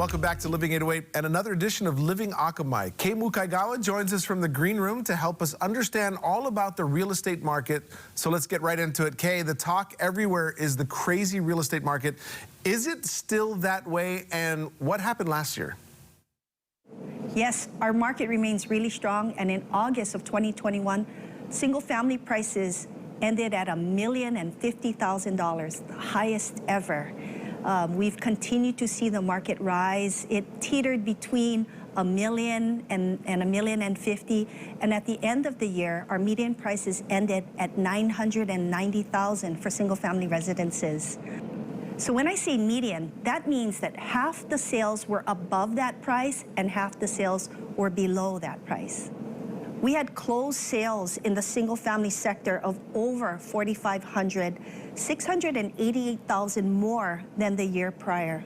Welcome back to Living 808 and another edition of Living Akamai. Kay Mukaigawa joins us from the green room to help us understand all about the real estate market. So let's get right into it. Kay, the talk everywhere is the crazy real estate market. Is it still that way, and what happened last year? Yes, our market remains really strong, and in August of 2021, single-family prices ended at $1,050,000, the highest ever. We've continued to see the market rise. It teetered between $1 million and $1,050,000, and at the end of the year, our median prices ended at $990,000 for single-family residences. So when I say median, that means that half the sales were above that price and half the sales were below that price. We had closed sales in the single-family sector of over 4,500, 688,000 more than the year prior.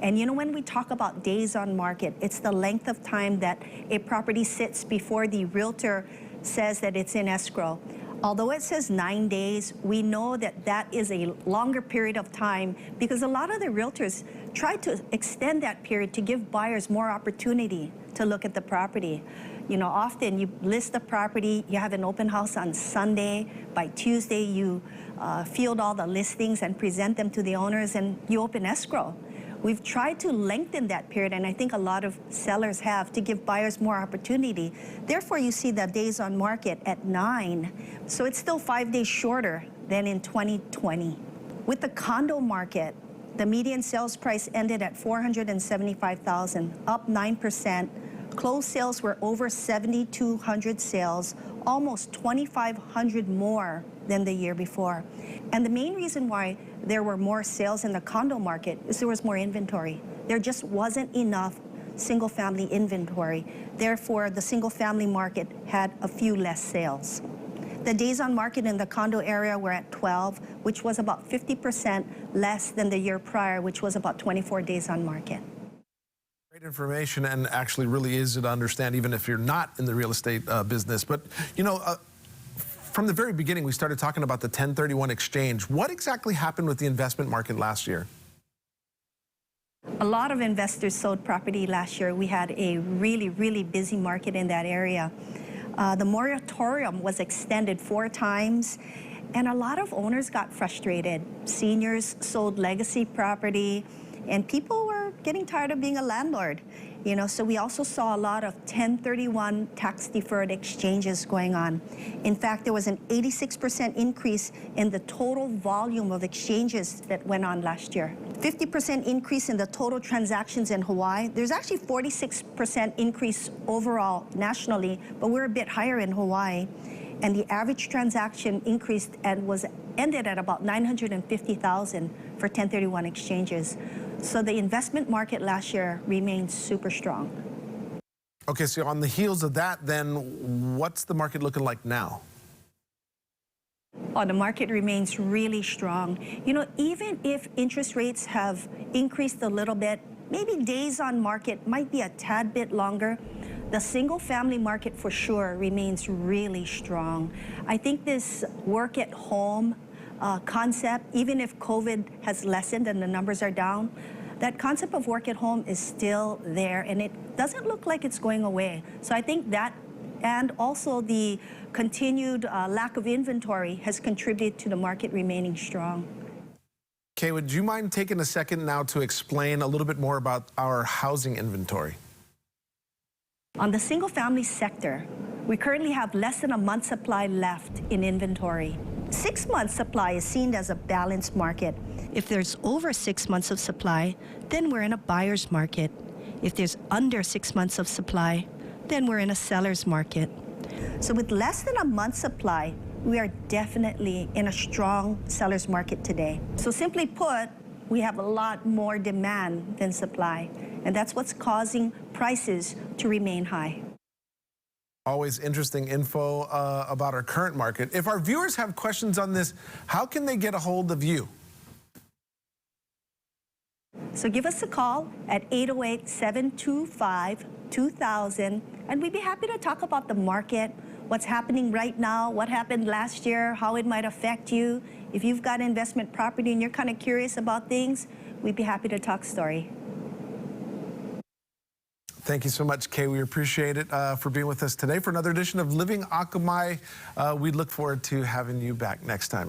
And you know, when we talk about days on market, it's the length of time that a property sits before the realtor says that it's in escrow. Although it says 9 days, we know that that is a longer period of time because a lot of the realtors try to extend that period to give buyers more opportunity to look at the property. You know, often you list the property, you have an open house on Sunday. By Tuesday, you field all the listings and present them to the owners, and you open escrow. We've tried to lengthen that period, and I think a lot of sellers have, to give buyers more opportunity. Therefore, you see the days on market at 9. So it's still 5 days shorter than in 2020. With the condo market, the median sales price ended at $475,000, up 9%. Closed sales were over 7,200 sales, almost 2,500 more than the year before. And the main reason why there were more sales in the condo market is there was more inventory. There just wasn't enough single-family inventory. Therefore, the single-family market had a few less sales. The days on market in the condo area were at 12, which was about 50% less than the year prior, which was about 24 days on market. Great information, and actually really easy to understand even if you're not in the real estate business. But, you know, from the very beginning, we started talking about the 1031 exchange. What exactly happened with the investment market last year? A lot of investors sold property last year. We had a really busy market in that area. The moratorium was extended 4 times, and a lot of owners got frustrated. Seniors sold legacy property, and people were getting tired of being a landlord. You know, so we also saw a lot of 1031 tax-deferred exchanges going on. In fact, there was an 86% increase in the total volume of exchanges that went on last year. 50% increase in the total transactions in Hawaii. There's actually 46% increase overall nationally, but we're a bit higher in Hawaii. And the average transaction increased and ended at about $950,000 for 1031 exchanges. So the investment market last year remained super strong. Okay, so on the heels of that, then what's the market looking like now? Oh, the market remains really strong. You know, even if interest rates have increased a little bit, maybe days on market might be a tad bit longer, the single-family market for sure remains really strong. I think this work at home concept, even if COVID has lessened and the numbers are down, that concept of work at home is still there, and it doesn't look like it's going away. So I think that, and also the continued lack of inventory, has contributed to the market remaining strong. Kay, would you mind taking a second now to explain a little bit more about our housing inventory? On the single-family sector, we currently have less than a month's supply left in inventory. 6 months supply is seen as a balanced market. If there's over 6 months of supply, then we're in a buyer's market. If there's under 6 months of supply, then we're in a seller's market. So with less than a month's supply, we are definitely in a strong seller's market today. So simply put, we have a lot more demand than supply, and that's what's causing prices to remain high. Always interesting info about our current market. If our viewers have questions on this, how can they get a hold of you? So give us a call at 808-725-2000, and we'd be happy to talk about the market, what's happening right now, what happened last year, how it might affect you. If you've got investment property and you're kind of curious about things, we'd be happy to talk story. Thank you so much, Kay. We appreciate it for being with us today for another edition of Living Akamai. We look forward to having you back next time.